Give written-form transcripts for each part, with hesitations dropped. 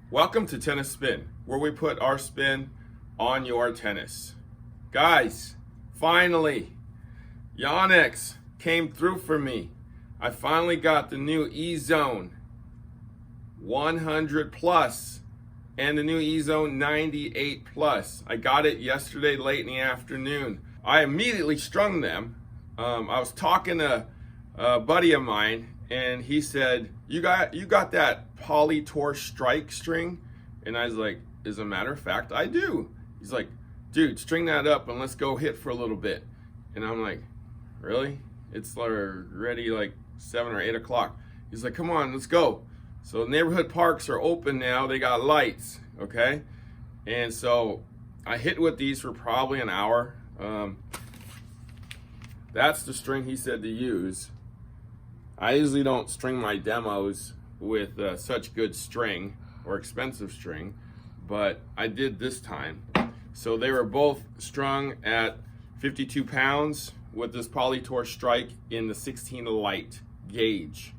Welcome to Tennis Spin, where we put our spin on your tennis. Guys, finally, Yonex came through for me. I finally got the new Ezone 100 Plus and the new Ezone 98 Plus. I got it yesterday late in the afternoon. I immediately strung them. I was talking to a buddy of mine, and he said, you got that Polytorch strike string? And I was like, as a matter of fact, I do. He's like, dude, string that up and let's go hit for a little bit. And I'm like, really? It's already like 7 or 8 o'clock. He's like, come on, let's go. So neighborhood parks are open now. They got lights, okay? And so I hit with these for probably an hour. That's the string he said to use. I usually don't string my demos with such good string or expensive string, but I did this time. So they were both strung at 52 pounds with this Polytorch strike in the 16 light gauge,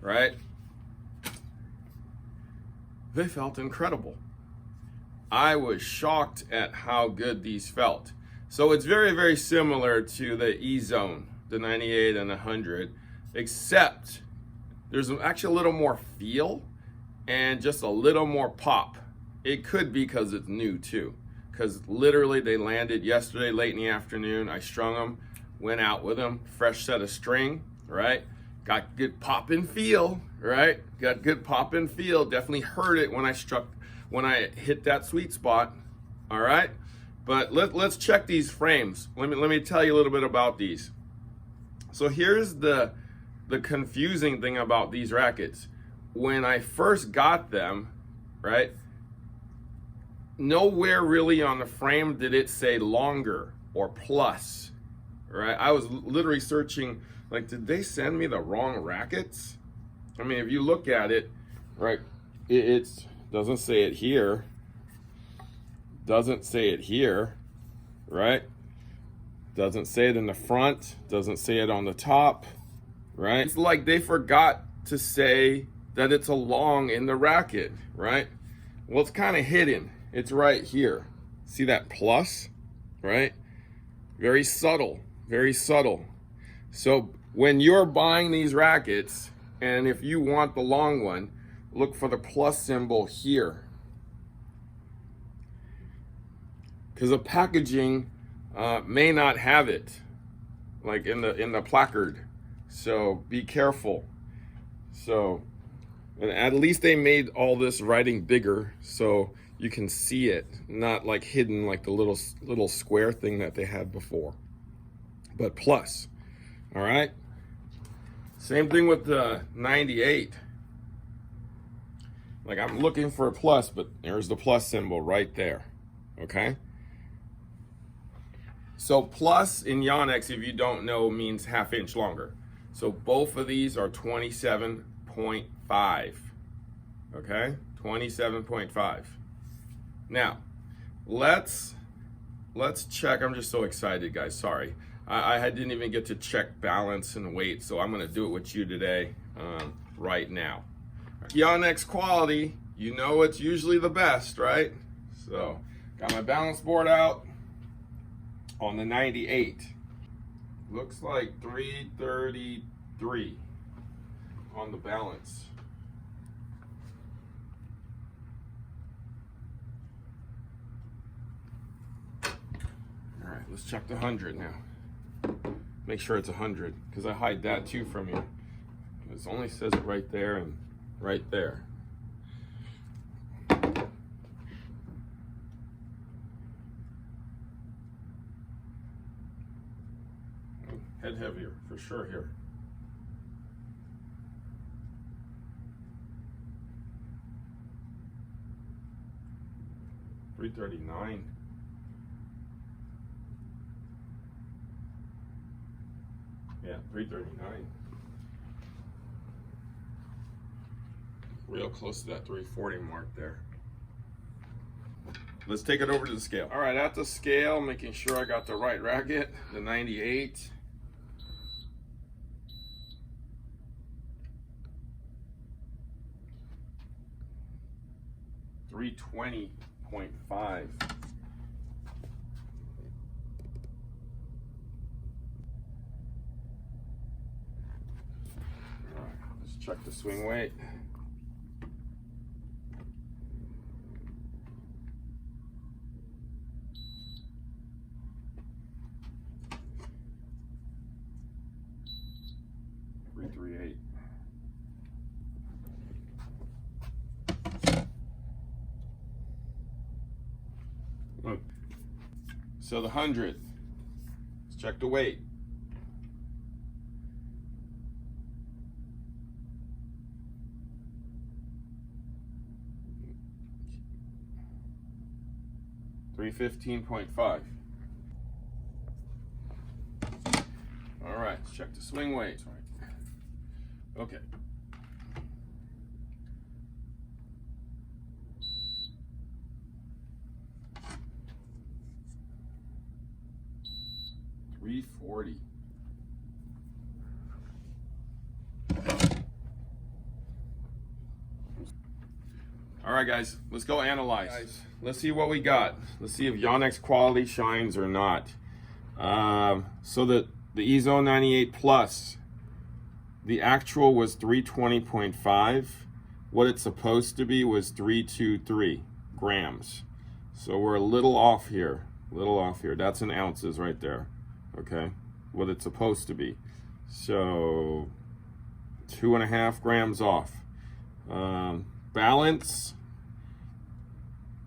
right? They felt incredible. I was shocked at how good these felt. So it's very, very similar to the Ezone, the 98 and 100, except there's actually a little more feel and just a little more pop. It could be because it's new too, because literally they landed yesterday late in the afternoon. I strung them, went out with them, fresh set of string, right? Got good pop and feel, right? Got good pop and feel. Definitely heard it when I hit that sweet spot, all right? But let's check these frames. Let me tell you a little bit about these. So here's the confusing thing about these rackets. When I first got them, right, nowhere really on the frame did it say longer or plus, right? I was literally searching, like, did they send me the wrong rackets? I mean, if you look at it, right, it doesn't say it here, doesn't say it here, right? Doesn't say it in the front, doesn't say it on the top, right? It's like they forgot to say that it's a long in the racket, right? Well, it's kind of hidden. It's right here. See that plus, right? Very subtle, very subtle. So when you're buying these rackets, and if you want the long one, look for the plus symbol here. Because the packaging may not have it, like in the placard. So be careful. So, and at least they made all this writing bigger so you can see it, not like hidden like the little square thing that they had before. But plus, all right? Same thing with the 98. Like, I'm looking for a plus, but there's the plus symbol right there, okay? So plus in Yonex, if you don't know, means ½ inch longer. So both of these are 27.5, okay? 27.5. Now, let's check. I'm just so excited, guys, sorry. I didn't even get to check balance and weight, so I'm gonna do it with you today, right now. Yonex quality, you know it's usually the best, right? So, got my balance board out on the 98. Looks like 333 on the balance. All right, let's check the 100 now. Make sure it's 100, because I hide that too from you. It only says it right there and right there. Head heavier, for sure here. $339. Yeah, $339. Real close to that 340 mark there. Let's take it over to the scale. All right, at the scale, making sure I got the right racket, the 98. 320.5. Let's check the swing weight. .338. So the 100. Let's check the weight. .315.5. All right, let's check the swing weight. Okay. .340. All right, guys, let's go analyze. Let's see what we got. Let's see if Yonex quality shines or not. So the Ezone 98 Plus, the actual was 320.5. What it's supposed to be was 323 grams. So we're a little off here. That's in ounces right there. Okay, what it's supposed to be. So 2.5 grams off. Balance,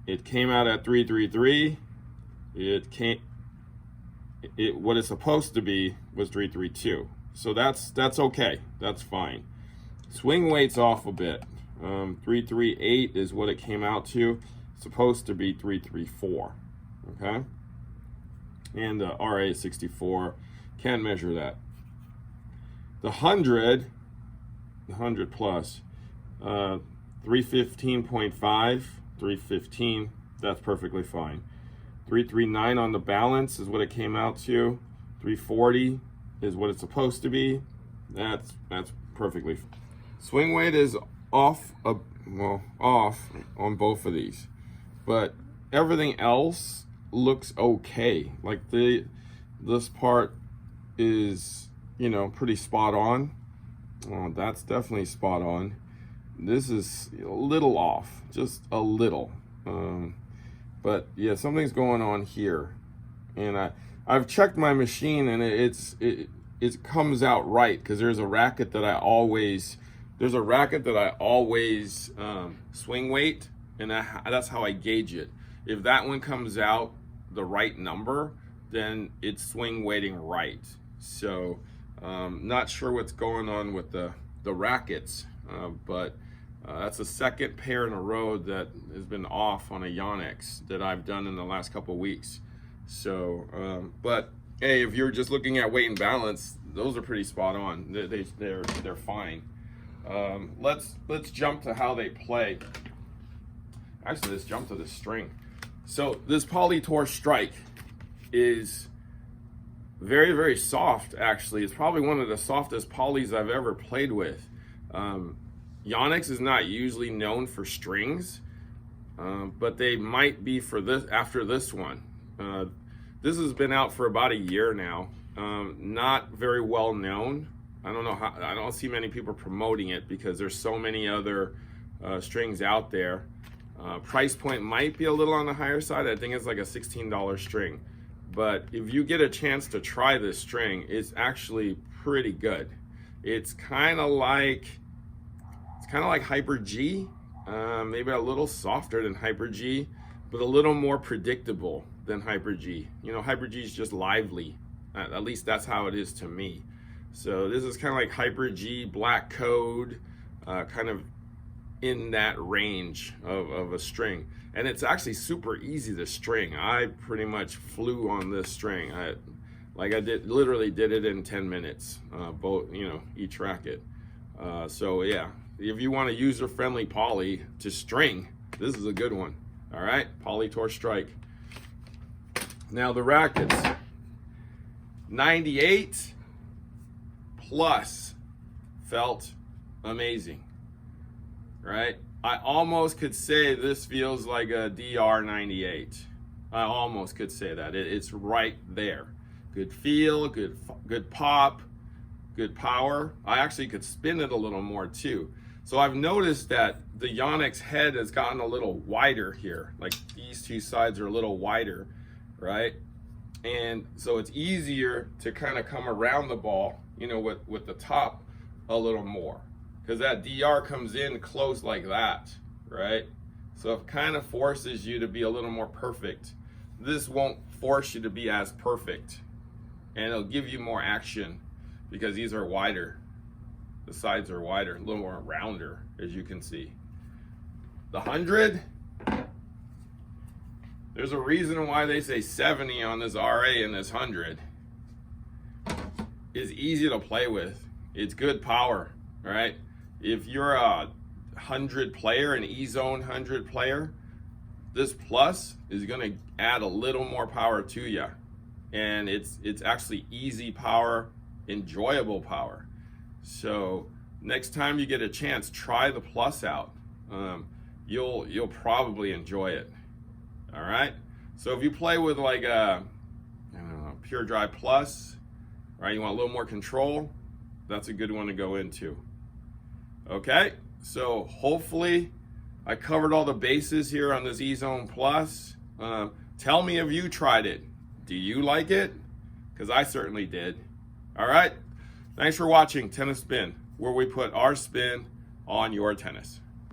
it came out at 333. What it's supposed to be was 332. So that's okay. That's fine. Swing weight's off a bit. 338 is what it came out to. It's supposed to be 334. Okay. And the RA 64, can't measure that. The 100 plus, 315.5, 315, that's perfectly fine. 339 on the balance is what it came out to. 340 is what it's supposed to be. That's perfectly fine. Swing weight is off on both of these, but everything else looks okay. Like this part is, you know, pretty spot on. Oh, that's definitely spot on. This is a little off, just a little. But yeah, something's going on here, and I've checked my machine, and it comes out right, because there's a racket that I always swing weight, and that's how I gauge it. If that one comes out the right number, then it's swing weighting right. So not sure what's going on with the rackets, but that's the second pair in a row that has been off on a Yonex that I've done in the last couple of weeks. So, but hey, if you're just looking at weight and balance, those are pretty spot on. They're fine. Let's jump to how they play. Actually, let's jump to the string. So this Polytorque Strike is very, very soft. Actually, it's probably one of the softest polys I've ever played with. Yonex is not usually known for strings, but they might be for this after this one. This has been out for about a year now. Not very well known. I don't know how. I don't see many people promoting it because there's so many other strings out there. Price point might be a little on the higher side. I think it's like a $16 string. But if you get a chance to try this string, it's actually pretty good. It's kind of like Hyper G, maybe a little softer than Hyper G, but a little more predictable than Hyper G. You know, Hyper G is just lively. At least that's how it is to me. So this is kind of like Hyper G, Black Code, kind of in that range of a string. And it's actually super easy to string. I pretty much flew on this string. I literally did it in 10 minutes, both, you know, each racket. So yeah, if you want a user-friendly poly to string, this is a good one. All right, Polytorque Strike. Now the rackets, 98 plus felt amazing, right? I almost could say this feels like a DR98. I almost could say that. It's right there. Good feel, good pop, good power. I actually could spin it a little more too. So I've noticed that the Yonex head has gotten a little wider here. Like these two sides are a little wider, right? And so it's easier to kind of come around the ball, you know, with the top a little more. Because that DR comes in close like that, right? So it kind of forces you to be a little more perfect. This won't force you to be as perfect. And it'll give you more action because these are wider. The sides are wider, a little more rounder, as you can see. The 100, there's a reason why they say 70 on this RA and this 100. It's easy to play with. It's good power, right? If you're a 100 player, an Ezone 100 player, this plus is gonna add a little more power to you. And it's actually easy power, enjoyable power. So next time you get a chance, try the plus out. You'll probably enjoy it. All right. So if you play with like a Pure Drive Plus, right? You want a little more control. That's a good one to go into. Okay. So hopefully I covered all the bases here on this Ezone Plus. Tell me if you tried it. Do you like it? Because I certainly did. All right. Thanks for watching Tennis Spin, where we put our spin on your tennis.